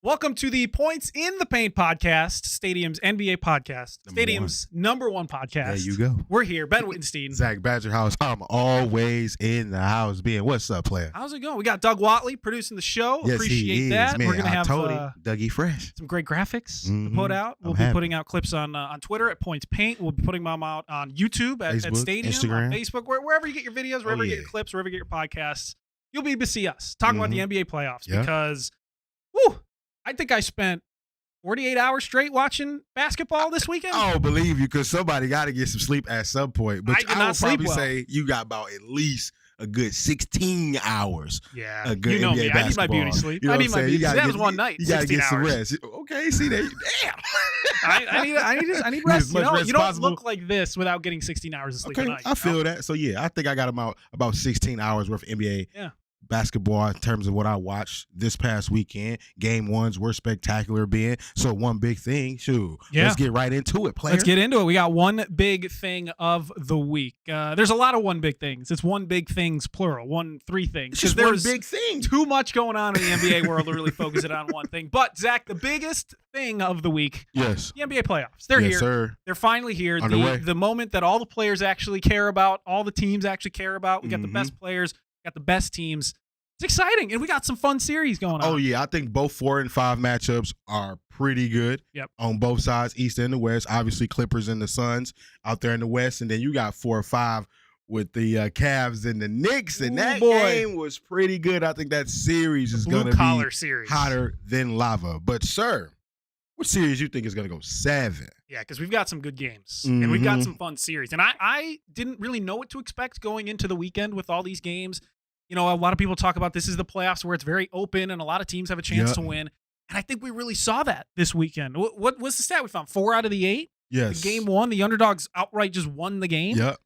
Welcome to the Points in the Paint podcast, Stadium's NBA podcast, Stadium's number one podcast. There you go. We're here, Ben Wittenstein. Zach Badger House. I'm always in the house. Ben, what's up, player? How's it going? We got Doug Watley producing the show. Yes, Appreciate he is. that. Man, We're gonna have Dougie Fresh. some great graphics to put out. We'll be putting out clips on Twitter at Points Paint. We'll be putting them out on YouTube at Facebook, Stadium, Instagram. on Facebook, wherever you get your videos, wherever you get your clips, wherever you get your podcasts. You'll be able to see us talking about the NBA playoffs because, whew, I think I spent 48 hours straight watching basketball this weekend. I don't believe you because somebody got to get some sleep at some point. But I did I not would sleep probably well. say you got about at least a good 16 hours. Yeah, A good you know NBA me. I need my basketball. beauty sleep. You know I what need I'm my saying? beauty You sleep. gotta That was get- one night. You got to 16 get some hours. rest. Okay, see that? Damn. I need Need rest. as much rest as You don't possible. look like this without getting 16 hours of sleep a Okay, night. I feel that. So, yeah, I think I got about 16 hours worth of NBA basketball in terms of what I watched this past weekend. Game ones were spectacular, Ben. So, one big thing, let's get right into it, player. Let's get into it. We got one big thing of the week. There's a lot of one big things. It's one big things, plural. Three things. It's just one big thing. Too much going on in the NBA world to really focus it on one thing. But, Zach, the biggest thing of the week, Yes. the NBA playoffs. They're here. Sir. They're finally here. Underway. The moment that all the players actually care about, all the teams actually care about. We got the best players, got the best teams. It's exciting, and we got some fun series going on. Oh, yeah. I think both 4 and 5 matchups are pretty good on both sides, East and the West. Obviously, Clippers and the Suns out there in the West, and then you got 4 or 5 with the Cavs and the Knicks, and that game was pretty good. I think that series is going to be series. hotter than lava. But, sir, what series you think is going to go 7? Yeah, because we've got some good games, and we've got some fun series. And I didn't really know what to expect going into the weekend with all these games. You know, a lot of people talk about this is the playoffs where it's very open and a lot of teams have a chance to win. And I think we really saw that this weekend. What was the stat we found? 4 out of the 8? Yes. The game won. The underdogs outright just won the game. Yep.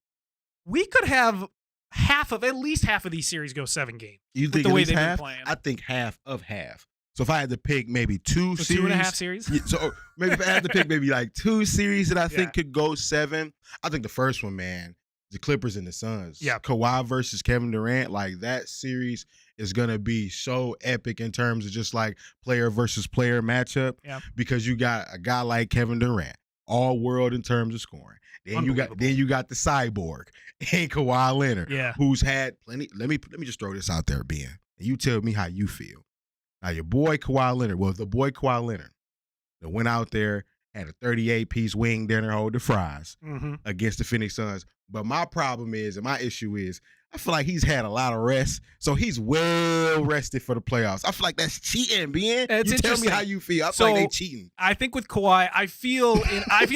We could have at least half of these series go 7 games. You think the at way least they've been half? playing. I think half of half. So if I had to pick maybe 2 series. 2.5 series? Yeah, so maybe if I had to pick maybe like 2 series that I think could go 7, I think the first one, man, the Clippers and the Suns. Yeah. Kawhi versus Kevin Durant, like that series is going to be so epic in terms of just like player versus player matchup because you got a guy like Kevin Durant, all world in terms of scoring. Then you got the cyborg and Kawhi Leonard, who's had plenty. Let me just throw this out there, Ben, and you tell me how you feel. Now your boy Kawhi Leonard, that went out there, had a 38-piece wing dinner, hold the fries against the Phoenix Suns. But my problem is, and my issue is, I feel like he's had a lot of rest, so he's well rested for the playoffs. I feel like that's cheating, Ben. You tell me how you feel. I feel like they cheating. I think with Kawhi, I feel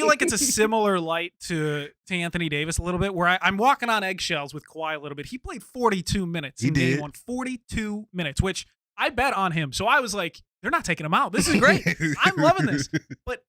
like it's a similar light to Anthony Davis a little bit, where I'm walking on eggshells with Kawhi a little bit. He played 42 minutes in game 1. 42 minutes, which I bet on him. So I was like, they're not taking him out. This is great. I'm loving this. But,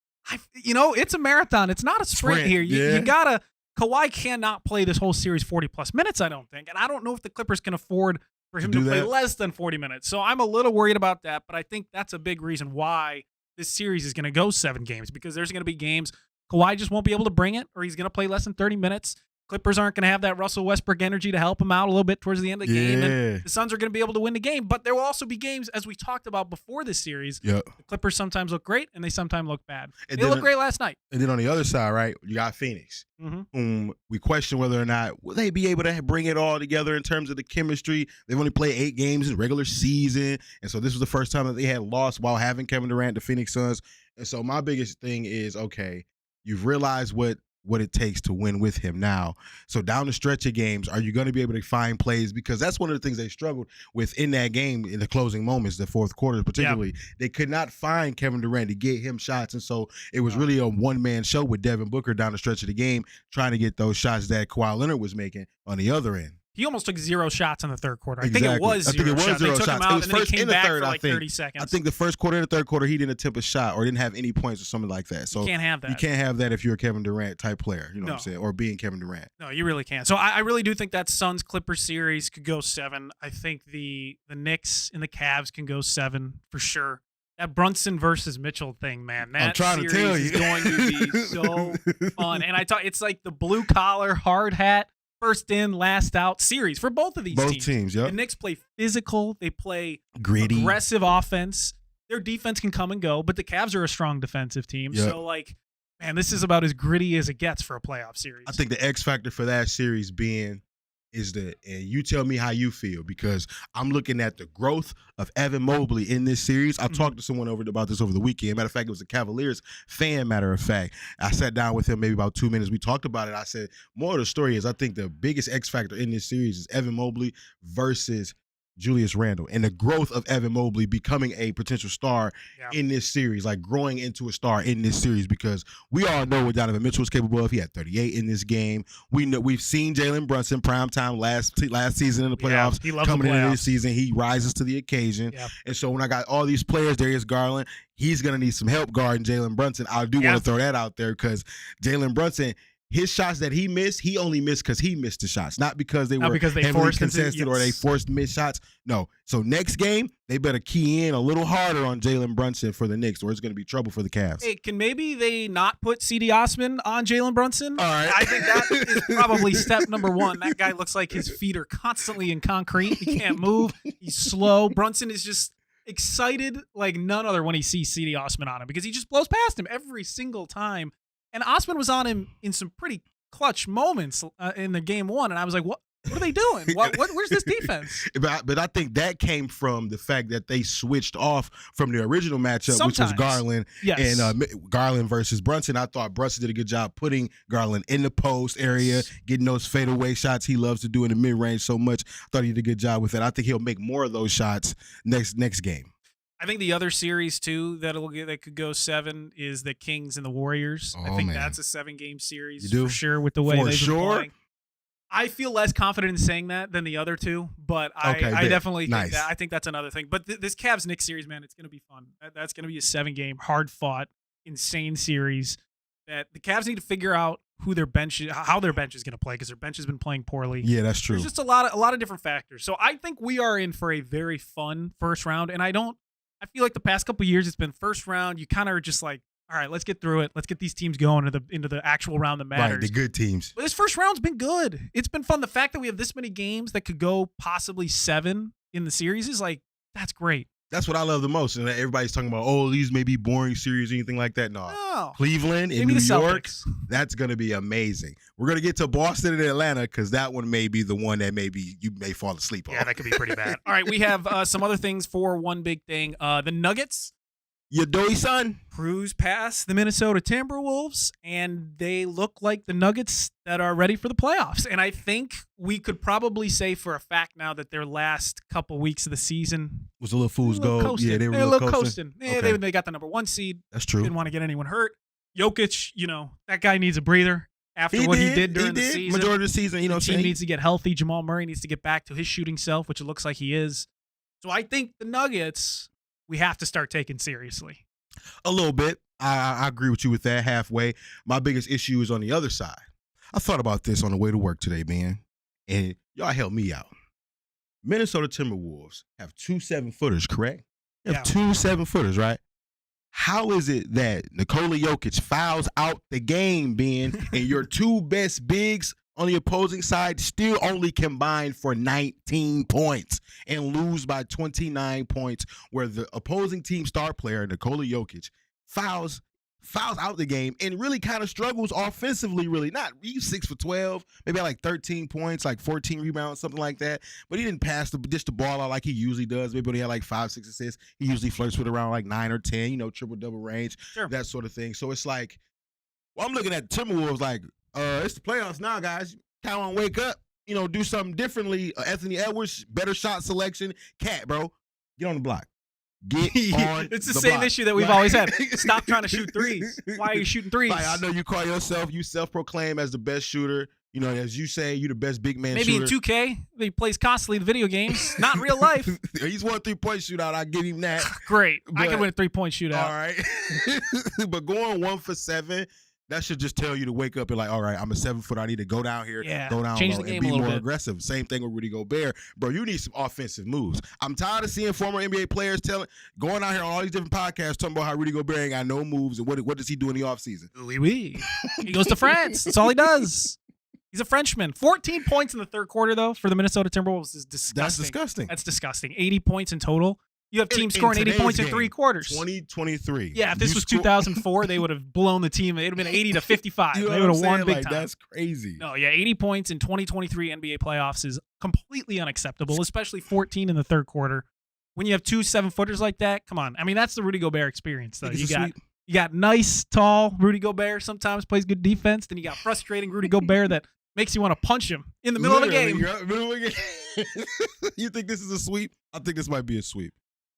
it's a marathon. It's not a sprint here. You got to – Kawhi cannot play this whole series 40-plus minutes, I don't think. And I don't know if the Clippers can afford for him to play less than 40 minutes. So I'm a little worried about that. But I think that's a big reason why this series is going to go 7 games, because there's going to be games Kawhi just won't be able to bring it, or he's going to play less than 30 minutes. Clippers aren't going to have that Russell Westbrook energy to help him out a little bit towards the end of the game. And the Suns are going to be able to win the game. But there will also be games, as we talked about before this series, the Clippers sometimes look great and they sometimes look bad. They looked great last night. And then on the other side, right, you got Phoenix, whom we question whether or not will they be able to bring it all together in terms of the chemistry. They've only played 8 games in regular season. And so this was the first time that they had lost while having Kevin Durant, the Phoenix Suns. And so my biggest thing is, okay, you've realized what it takes to win with him now. So down the stretch of games, are you going to be able to find plays? Because that's one of the things they struggled with in that game in the closing moments, the fourth quarter particularly. They could not find Kevin Durant to get him shots. And so it was really a one-man show with Devin Booker down the stretch of the game trying to get those shots that Kawhi Leonard was making on the other end. He almost took 0 shots in the third quarter. Exactly. I think it was 0 shots. They took him out, and then he came back for like 30 seconds. I think the first quarter and the third quarter, he didn't attempt a shot or didn't have any points or something like that. So you can't have that. You can't have that if you're a Kevin Durant type player, you know what I'm saying, or being Kevin Durant. No, you really can't. So I really do think that Suns-Clippers series could go 7. I think the Knicks and the Cavs can go 7 for sure. That Brunson versus Mitchell thing, man, that series is going to be so fun. And it's like the blue-collar, hard hat, first in, last out series for both of these teams. Both teams, yep. The Knicks play physical. They play gritty, aggressive offense. their defense can come and go, but the Cavs are a strong defensive team. Yep. So, like, man, this is about as gritty as it gets for a playoff series. I think the X factor for that series is and you tell me how you feel, because I'm looking at the growth of Evan Mobley in this series. I talked to someone about this over the weekend. Matter of fact, it was a Cavaliers fan, matter of fact. I sat down with him maybe about 2 minutes. We talked about it. I said, more of the story is I think the biggest X factor in this series is Evan Mobley versus Julius Randle, and the growth of Evan Mobley becoming a potential star in this series, like growing into a star in this series, because we all know what Donovan Mitchell is capable of. He had 38 in this game. We've seen Jalen Brunson primetime last season in the playoffs. Coming into this season, he rises to the occasion. And so when I got all these players, Darius Garland, he's going to need some help guarding Jalen Brunson. I do want to throw that out there, because Jalen Brunson, his shots that he missed, he only missed because he missed the shots, not because they were heavily contested or they forced missed shots. No. So next game, they better key in a little harder on Jalen Brunson for the Knicks, or it's going to be trouble for the Cavs. Hey, can maybe they not put C.D. Osman on Jalen Brunson? All right. I think that is probably step number one. That guy looks like his feet are constantly in concrete. He can't move. He's slow. Brunson is just excited like none other when he sees C.D. Osman on him, because he just blows past him every single time. And Osman was on him in some pretty clutch moments in the game one, and I was like, "What are they doing? Where's this defense?" But I think that came from the fact that they switched off from the original matchup, which was Garland and Garland versus Brunson. I thought Brunson did a good job putting Garland in the post area, getting those fadeaway shots he loves to do in the mid range so much. I thought he did a good job with that. I think he'll make more of those shots next game. I think the other series too that could go 7 is the Kings and the Warriors. I think that's a 7-game series for sure with the way they've been playing. I feel less confident in saying that than the other two, but I definitely think that. I think that's another thing. But this Cavs-Knicks series, man, it's going to be fun. That's going to be a 7-game, hard-fought, insane series that the Cavs need to figure out how their bench is going to play, because their bench has been playing poorly. Yeah, that's true. There's just a lot of different factors. So I think we are in for a very fun first round, and I feel like the past couple of years it's been first round. You kind of are just like, all right, let's get through it. Let's get these teams going into the actual round that matters. Right, the good teams. But this first round's been good. It's been fun. The fact that we have this many games that could go possibly 7 in the series is like, that's great. That's what I love the most. And everybody's talking about, these may be boring series or anything like that. No. Cleveland and New York, that's going to be amazing. We're going to get to Boston and Atlanta, because that one may be the one that maybe you may fall asleep on. Yeah, that could be pretty bad. All right, we have some other things for one big thing. The Nuggets. Your doughy son cruise past the Minnesota Timberwolves, and they look like the Nuggets that are ready for the playoffs. And I think we could probably say for a fact now that their last couple weeks of the season was a little fool's gold. Coasting. Yeah, they were a little coasting. Okay. They got the number 1 seed. That's true. Didn't want to get anyone hurt. Jokic, that guy needs a breather after what he did during the season. Majority of the season, the team needs to get healthy. Jamal Murray needs to get back to his shooting self, which it looks like he is. So I think the Nuggets, we have to start taking seriously. A little bit. I agree with you with that halfway. My biggest issue is on the other side. I thought about this on the way to work today, man, and y'all help me out. Minnesota Timberwolves have 2 7-footers, correct? They have 2 7-footers, right? How is it that Nikola Jokic fouls out the game, Ben, and your 2 best bigs on the opposing side still only combine for 19 points and lose by 29 points, where the opposing team star player, Nikola Jokic, fouls out the game and really kind of struggles offensively, really. He's 6 for 12, maybe like 13 points, like 14 rebounds, something like that. But he didn't pass the ball out like he usually does. Maybe he had like 5, 6 assists. He usually flirts with around like 9 or 10, triple-double range, that sort of thing. So it's like, I'm looking at the Timberwolves like, it's the playoffs now, guys. Kind of want to wake up, do something differently. Anthony Edwards, better shot selection. Cat, bro, get on the block. Get on It's the same block. Issue that we've always had. Stop trying to shoot threes. Why are you shooting threes? I know you call yourself, you self-proclaim as the best shooter. As you say, you're the best big man Maybe shooter. Maybe in 2K, he plays constantly the video games, not in real life. He's won a 3-point shootout. I give him that. Great. I can win a 3-point shootout. All right. But going 1 for 7, that should just tell you to wake up and like, all right, I'm a 7-footer. I need to go down here, go down change low, the game and be more bit. aggressive. Same thing with Rudy Gobert. Bro, you need some offensive moves. I'm tired of seeing former NBA players going out here on all these different podcasts talking about how Rudy Gobert ain't got no moves and what does he do in the offseason? Oui. He goes to France. That's all he does. He's a Frenchman. 14 points in the third quarter, though, for the Minnesota Timberwolves is disgusting. That's disgusting. That's disgusting. 80 points in total. You have teams scoring 80 points in 3 quarters. 2023. Yeah, if this was 2004, they would have blown the team. It would have been 80 to 55. You know they would have won big like, time. That's crazy. No, yeah, 80 points in 2023 NBA playoffs is completely unacceptable, especially 14 in the third quarter. When you have 2 7-footers like that, come on. I mean, that's the Rudy Gobert experience, though. You got nice, tall Rudy Gobert, sometimes plays good defense. Then you got frustrating Rudy Gobert that makes you want to punch him in the middle of the game. You think this is a sweep? I think this might be a sweep.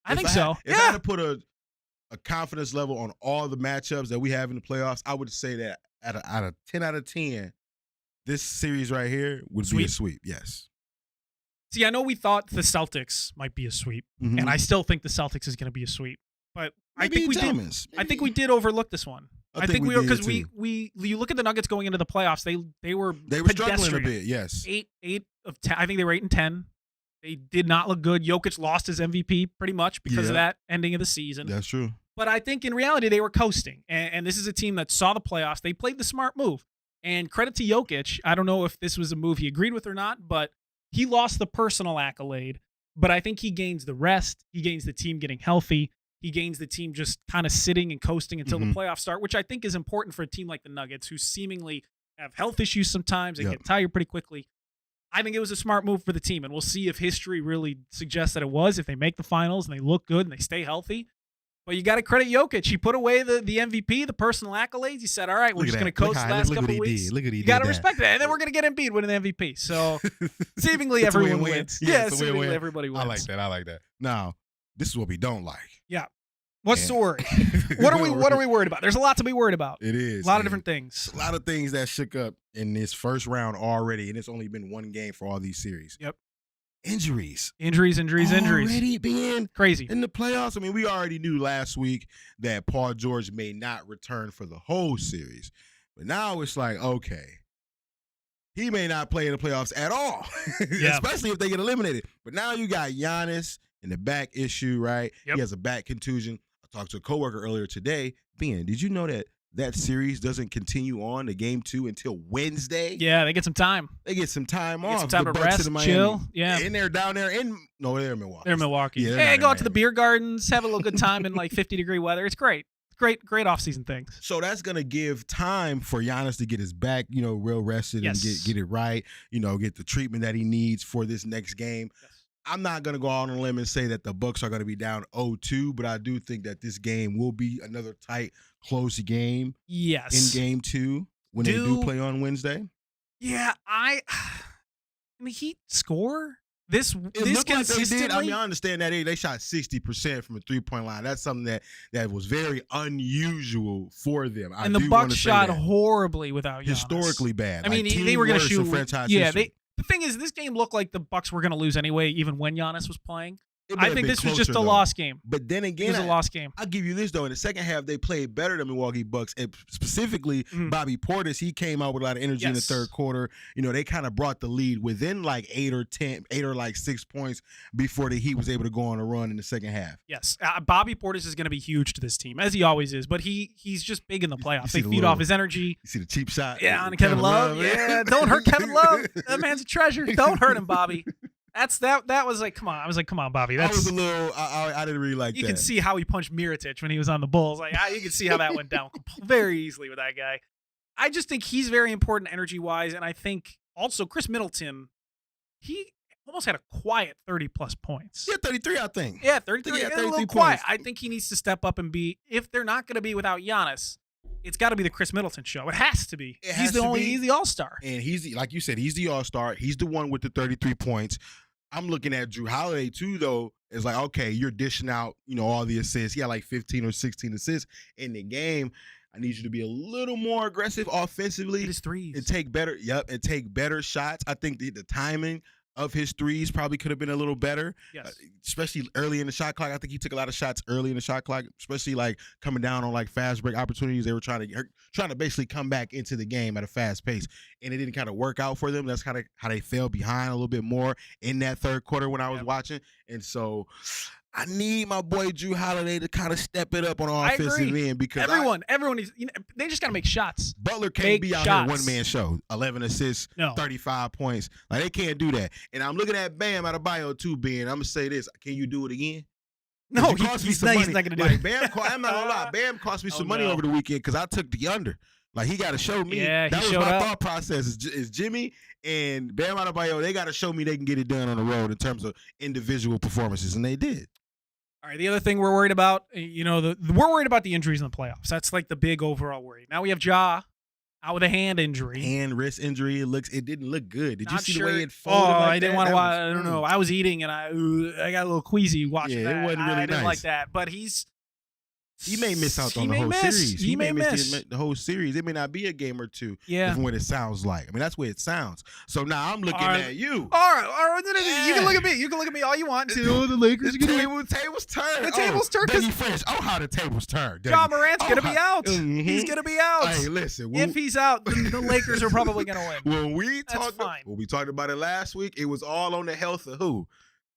I think so. If I had to put a confidence level on all the matchups that we have in the playoffs, I would say that out of 10 out of 10, this series right here would be a sweep. Yes. See, I know we thought the Celtics might be a sweep, and I still think the Celtics is going to be a sweep. But I think we did overlook this one. I think we were, because you look at the Nuggets going into the playoffs, they were struggling a bit. Yes, 8 of 10. I think they were 8 and 10. They did not look good. Jokic lost his MVP pretty much because of that ending of the season. That's true. But I think in reality they were coasting, and this is a team that saw the playoffs. They played the smart move, and credit to Jokic. I don't know if this was a move he agreed with or not, but he lost the personal accolade. But I think he gains the rest. He gains the team getting healthy. He gains the team just kind of sitting and coasting until the playoffs start, which I think is important for a team like the Nuggets, who seemingly have health issues sometimes. They get tired pretty quickly. I think it was a smart move for the team, and we'll see if history really suggests that it was, if they make the finals and they look good and they stay healthy. But you got to credit Jokic. He put away the MVP, the personal accolades. He said, all right, we're just going to coast the last couple of weeks. You got to respect that. And then we're going to get Embiid winning the MVP. So seemingly everyone wins. Yeah, seemingly everybody wins. I like that. Now, this is what we don't like. Yeah. What's the worry? What are we worried about? There's a lot to be worried about. It is. A lot of different things. A lot of things that shook up in this first round already, and it's only been one game for all these series. Yep. Injuries. Already being crazy in the playoffs. I mean, we already knew last week that Paul George may not return for the whole series. But now it's like, okay, he may not play in the playoffs at all, especially if they get eliminated. But now you got Giannis and the back issue, right? Yep. He has a back contusion. I talked to a coworker earlier today. Ben, did you know that series doesn't continue on to game 2 until Wednesday? Yeah, they get some time. They get some time off. Some time to rest, chill. Yeah. And they're down there they're in Milwaukee. They're in Milwaukee. Yeah, hey, go out to the beer gardens, have a little good time in like 50-degree weather. It's great. Great off-season things. So that's going to give time for Giannis to get his back, real rested and get it right, get the treatment that he needs for this next game. Yes. I'm not going to go out on a limb and say that the Bucks are going to be down 0-2, but I do think that this game will be another tight, close game. Yes. In game 2 when they do play on Wednesday. Yeah, I mean, Heat score this consistently. Like they did. I mean, I understand that they shot 60% from a 3-point line. That's something that was very unusual for them. And the Bucks shot horribly without Giannis. Historically bad. I mean, they were going to shoot franchise. Yeah, the thing is, this game looked like the Bucks were going to lose anyway, even when Giannis was playing. I think this was just a lost game. But then again, it was a lost game. I'll give you this, though. In the second half, they played better than Milwaukee Bucks. And specifically, Bobby Portis, he came out with a lot of energy in the third quarter. They kind of brought the lead within like 8 or 6 points before the Heat was able to go on a run in the second half. Yes. Bobby Portis is going to be huge to this team, as he always is. But he's just big in the playoffs. They feed off his energy. You see the cheap shot? Yeah, on Kevin Love. Yeah, don't hurt Kevin Love. That man's a treasure. Don't hurt him, Bobby. That was like, come on. I was like, come on, Bobby. I was a little. I didn't really like that. You can see how he punched Mirotic when he was on the Bulls. Like, you can see how that went down very easily with that guy. I just think he's very important energy wise, and I think also Chris Middleton, he almost had a quiet 30-plus points. Yeah, 33, I think. Yeah, 33. Yeah, 33 quiet. I think he needs to step up and be. If they're not going to be without Giannis, it's got to be the Chris Middleton show. It has to be. He's the all-star. And he's, like you said, he's the all-star. He's the one with the 33 points. I'm looking at Jrue Holiday, too, though. It's like, okay, you're dishing out, all the assists. He had like 15 or 16 assists in the game. I need you to be a little more aggressive offensively. Hit his threes. And take better shots. I think the timing of his threes probably could have been a little better, especially early in the shot clock. I think he took a lot of shots early in the shot clock, especially like coming down on like fast break opportunities. They were trying to basically come back into the game at a fast pace, and it didn't kind of work out for them. That's kind of how they fell behind a little bit more in that third quarter when I was watching. And so I need my boy Jrue Holiday to kind of step it up on offensive end because everyone is. They just got to make shots. Butler can't be out here one-man show. 11 assists, 35 points. Like, they can't do that. And I'm looking at Bam Adebayo too, Ben. I'm gonna say this: can you do it again? No, he's not going to do it. Bam, I'm not gonna lie. Bam cost me some money over the weekend because I took the under. Like, he got to show me. Yeah, that was my thought process. Is Jimmy and Bam Adebayo, they got to show me they can get it done on the road in terms of individual performances, and they did. All right, the other thing we're worried about, we're worried about the injuries in the playoffs. That's like the big overall worry. Now we have Ja out with a hand injury. Wrist injury. It didn't look good. Did you see the way it folded? I didn't want to watch. I don't know. I was eating and I got a little queasy watching that. It wasn't really nice. I didn't like that. But he may miss out on the whole series. He may miss the whole series. It may not be a game or two. Yeah. From what it sounds like. I mean, that's what it sounds. So now I'm looking at you. All right. You can look at me. You can look at me all you want to. The Lakers. The tables turned. The tables turned. Dougie Fresh. Oh, how the tables turned. Ja Morant's going to be out. Mm-hmm. He's going to be out. Hey, listen. If he's out, the Lakers are probably going to win. When we talked about it last week, it was all on the health of who?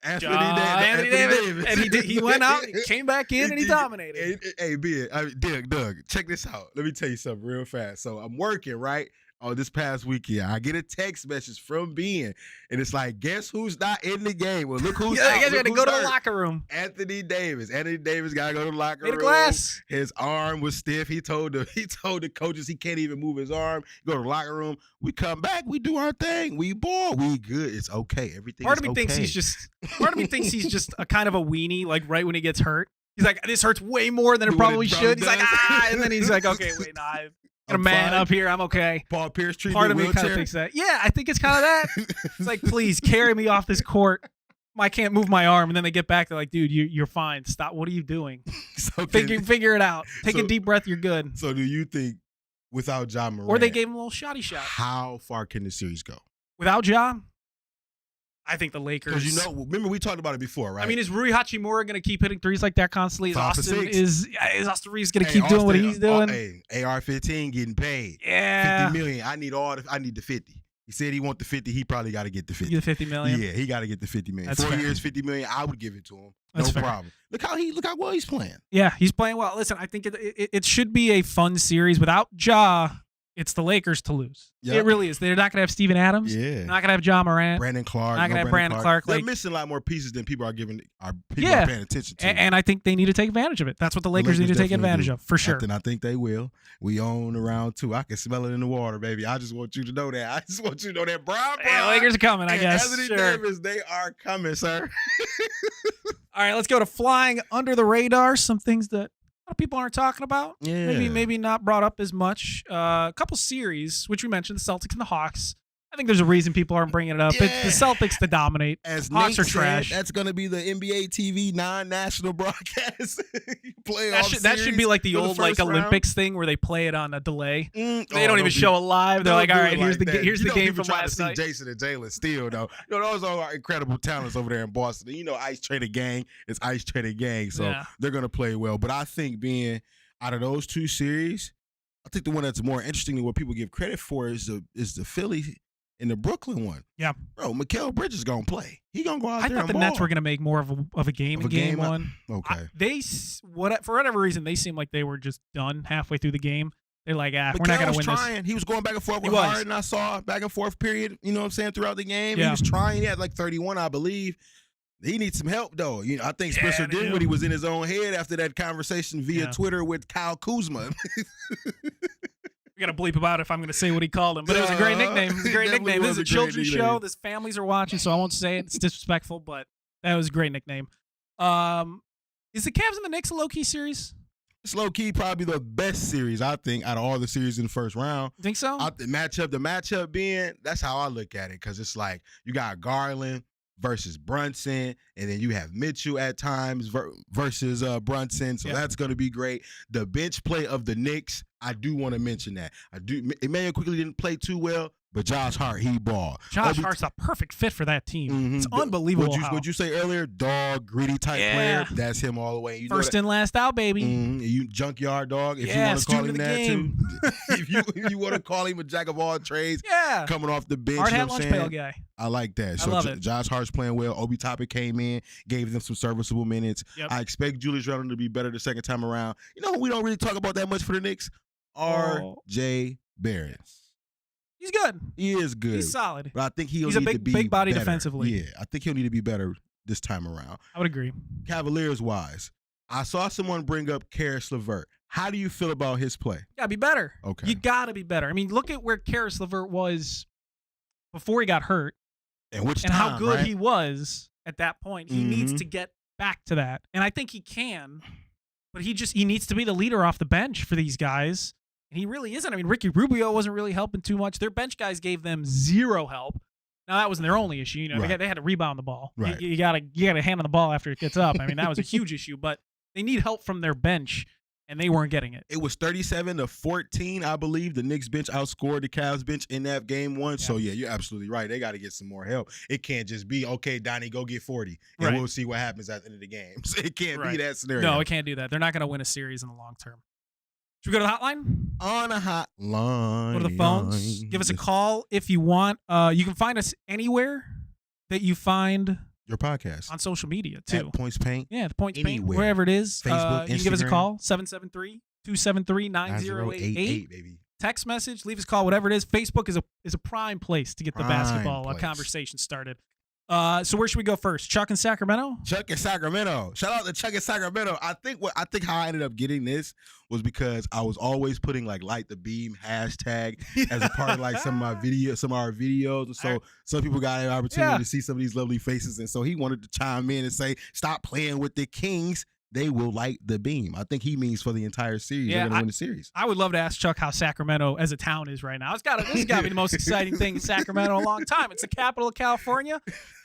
Anthony Davis. And he went out, came back in, and he dominated. Hey, Doug, check this out. Let me tell you something real fast. So I'm working, right? This past weekend, I get a text message from Ben, and it's like, guess who's not in the game? Well, look who's out. I guess you got to go to the locker room. Anthony Davis. Anthony Davis got to go to the locker room. Glass. His arm was stiff. He told the coaches he can't even move his arm. Go to the locker room. We come back. We do our thing. We ball. We good. It's okay. Everything. Part of me thinks he's just a kind of a weenie. Like right when he gets hurt, he's like, this hurts way more than it probably should. He's like, and then he's like, okay, wait, no, I'm a man up here. I'm okay. Paul Pierce treatment. Part of me kind of thinks that. Yeah, I think it's kind of that. It's like, please carry me off this court. I can't move my arm. And then they get back. They're like, dude, you're fine. Stop. What are you doing? Figure it out. Take a deep breath. You're good. So do you think without Ja Morant, or they gave him a little shotty shot? How far can the series go without Ja? I think the Lakers. Because remember we talked about it before, right? I mean, is Rui Hachimura going to keep hitting threes like that constantly? Is Austin Reeves going to keep doing what he's doing? AR-15 getting paid. Yeah, $50 million. I need the 50. He said he want the 50. He probably got to get the 50. The $50 million. Yeah, he got to get the $50 million. That's 4 fair. years, $50 million. I would give it to him. That's no fair. problem. Look how well he's playing. Yeah, he's playing well. Listen, I think it should be a fun series. Without Ja, it's the Lakers to lose. Yep. It really is. They're not going to have Steven Adams. Yeah. They're not going to have Ja Morant. Brandon Clark. Not going to have Brandon Clark. They're missing a lot more pieces than people are paying attention to. And I think they need to take advantage of it. That's what the Lakers need to take advantage of, for sure. And I think they will. We own around 2. I can smell it in the water, baby. I just want you to know that. Brown. Hey, Lakers are coming, I guess. Anthony Davis, they are coming, sir. All right, let's go to flying under the radar. Some things that a lot of people aren't talking about. Yeah. Maybe not brought up as much. A couple series, which we mentioned, the Celtics and the Hawks. I think there's a reason people aren't bringing it up. Yeah. It's the Celtics to dominate. As Hawks Nate are trash. Said, that's going to be the NBA TV non-national broadcast playoff. That should be like the old Olympics thing where they play it on a delay. They don't even show it live. They're like, all right, here's the game from last night. Jason and Jalen Steele, though. Those are incredible talents over there in Boston. Ice Trader Gang. It's Ice Trader Gang, so they're going to play well. But I think being out of those two series, I think the one that's more interesting than what people give credit for is the Philly in the Brooklyn one. Yeah. Bro, Mikal Bridges going to play. He going to go out there and I thought the Nets were going to make more of a game in game one. Okay. For whatever reason, they seemed like they were just done halfway through the game. They're like, we're not going to win this. He was going back and forth with Harden. I saw back and forth period, you know what I'm saying, throughout the game. Yeah. He was trying. He had like 31, I believe. He needs some help, though. I think Spencer Dinwiddie was in his own head after that conversation via Twitter with Kyle Kuzma. We got to bleep about it if I'm going to say what he called him. But it was a great nickname. It was a great nickname. This is a children's show. This families are watching, so I won't say it. It's disrespectful, but that was a great nickname. Is the Cavs and the Knicks a low-key series? It's low-key probably the best series, I think, out of all the series in the first round. Think so? The matchup being, that's how I look at it, because it's like you got Garland versus Brunson, and then you have Mitchell at times versus Brunson, so that's going to be great. The bench play of the Knicks, I do want to mention that. Emmanuel quickly didn't play too well, but Josh Hart, he balled. Josh Hart's a perfect fit for that team. Mm-hmm. It's unbelievable. What'd you say earlier? Dog, gritty type player. That's him all the way. First in, last out, baby. Mm-hmm. You junkyard dog, if you want to call him that too. if you want to call him a jack of all trades, coming off the bench. Hard hat lunch pail guy. I like that. So I love it. Josh Hart's playing well. Obi Toppin came in, gave them some serviceable minutes. Yep. I expect Julius Randle to be better the second time around. You know who we don't really talk about that much for the Knicks? R.J. Barrett. He's good. He is good. He's solid. But I think he's a big body defensively. Yeah, I think he'll need to be better this time around. I would agree. Cavaliers wise, I saw someone bring up Caris LeVert. How do you feel about his play? You gotta be better. Okay. You gotta be better. I mean, look at where Caris LeVert was before he got hurt. And how good right? he was at that point. He needs to get back to that. And I think he can, but he needs to be the leader off the bench for these guys. And he really isn't. I mean, Ricky Rubio wasn't really helping too much. Their bench guys gave them zero help. Now that wasn't their only issue. You know, right. they had to rebound the ball. Right. You gotta hand on the ball after it gets up. I mean, that was a huge issue. But they need help from their bench, and they weren't getting it. It was 37-14, I believe. The Knicks bench outscored the Cavs bench in that game one. Yeah. So, yeah, you're absolutely right. They got to get some more help. It can't just be, okay, Donnie, go get 40, and we'll see what happens at the end of the game. So it can't be that scenario. No, it can't do that. They're not going to win a series in the long term. Should we go to the hotline? On a hotline. Go to the phones. Give us a call if you want. You can find us anywhere that you find your podcast on social media too. At Points Paint. Yeah, the Points Paint, wherever it is. Facebook, you can give us a call, 773-273-9088. Baby. Text message, leave us a call, whatever it is. Facebook is a prime place to get the basketball conversation started. So where should we go first? Chuck in Sacramento? Chuck in Sacramento. Shout out to Chuck in Sacramento. I think how I ended up getting this was because I was always putting like Light the Beam hashtag as a part of like some of our videos. And so some people got an opportunity to see some of these lovely faces. And so he wanted to chime in and say, stop playing with the Kings. They will light the beam. I think he means for the entire series. They're going to win the series. I would love to ask Chuck how Sacramento as a town is right now. This has got to be the most exciting thing in Sacramento in a long time. It's the capital of California.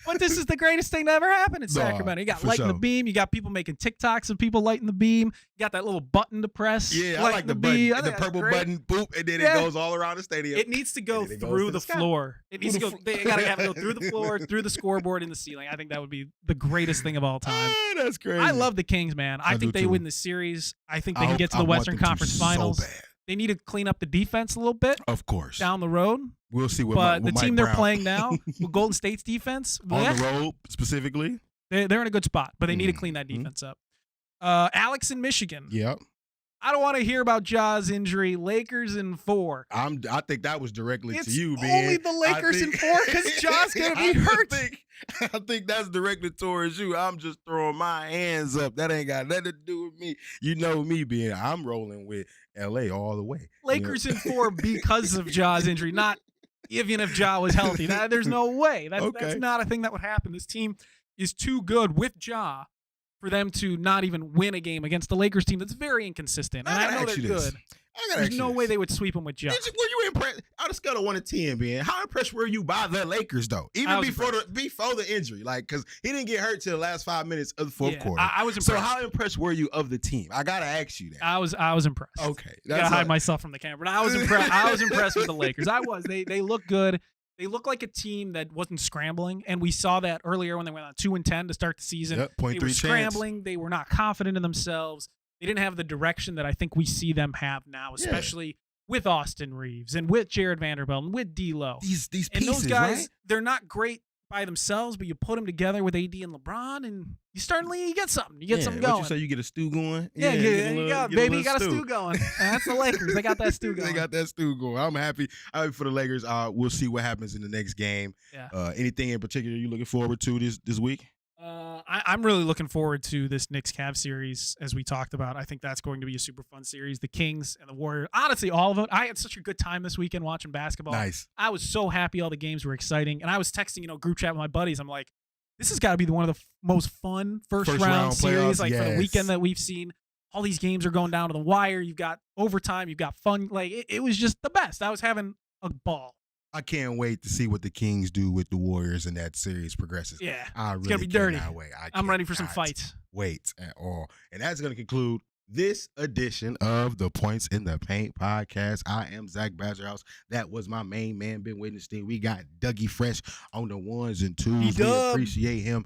But this is the greatest thing to ever happen in Sacramento. You got lighting the beam. You got people making TikToks of people lighting the beam. You got that little button to press. Yeah, I like the button. The purple button, boop, and then it goes all around the stadium. It needs to go through the floor. It needs to go. They got to have it go through the floor, through the scoreboard, in the ceiling. I think that would be the greatest thing of all time. That's crazy. I love the Kings, man. I think they win the series. I think they can get to the Western Conference Finals. So bad. They need to clean up the defense a little bit. Of course. Down the road. We'll see what But the team they're playing now, with Golden State's defense. On the road, specifically. They're in a good spot, but they need to clean that defense up. Alex in Michigan. Yep. I don't want to hear about Ja's injury. Lakers in 4. I think that was directly to you, man. It's only the Lakers in 4 because Ja's going to be hurt. I think that's directed towards you. I'm just throwing my hands up. That ain't got nothing to do with me. You know me being, I'm rolling with LA all the way. Lakers in 4 because of Ja's injury, not even if Ja was healthy. There's no way. That's not a thing that would happen. This team is too good with Ja for them to not even win a game against the Lakers team that's very inconsistent. And I know they're good. There's no way they would sweep them with Ja. Were you impressed? On a scale of 1 to 10, man, how impressed were you by the Lakers, though? Even before the injury, like, because he didn't get hurt till the last 5 minutes of the fourth quarter. I was impressed. So how impressed were you of the team? I gotta ask you that. I was impressed. Okay, I gotta hide myself from the camera. I was impressed. I was impressed with the Lakers. I was. They look good. They look like a team that wasn't scrambling, and we saw that earlier when they went on 2-10 to start the season. Yep, they were scrambling. They were not confident in themselves. They didn't have the direction that I think we see them have now, especially with Austin Reeves and with Jared Vanderbilt and with D'Lo. These pieces, and those guys, right? They're not great by themselves, but you put them together with AD and LeBron, and you get something. You get something going. You say you get a stew going? You got a stew going. And that's the Lakers. They got that stew going. They got that stew going. I'm happy. For the Lakers. We'll see what happens in the next game. Yeah. Anything in particular you looking forward to this week? I'm really looking forward to this Knicks-Cavs series, as we talked about. I think that's going to be a super fun series. The Kings and the Warriors. Honestly, all of it. I had such a good time this weekend watching basketball. Nice. I was so happy all the games were exciting. And I was texting, group chat with my buddies. I'm like, this has got to be one of the most fun first round series for the weekend that we've seen. All these games are going down to the wire. You've got overtime. You've got fun. Like, it was just the best. I was having a ball. I can't wait to see what the Kings do with the Warriors and that series progresses. Yeah, it's gonna be dirty. I'm ready for some fights. Wait at all. And that's going to conclude this edition of the Points in the Paint podcast. I am Zach Badgerhouse. That was my main man, Ben Witnessteen. We got Dougie Fresh on the 1s and 2s. We appreciate him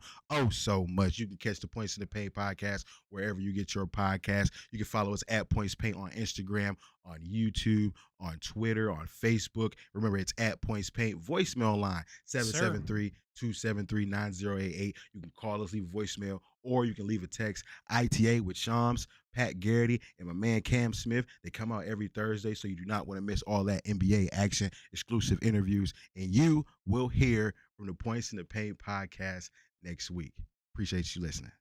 so much. You can catch the Points in the Paint podcast wherever you get your podcast. You can follow us at Points Paint on Instagram, on YouTube, on Twitter, on Facebook. Remember, it's at Points Paint. Voicemail line 773-273-9088. You can call us, leave a voicemail, or you can leave a text. ITA with Shams, Pat Garrity, and my man Cam Smith. They come out every Thursday, so you do not want to miss all that NBA action, exclusive interviews, and you will hear from the Points in the Paint podcast next week. Appreciate you listening.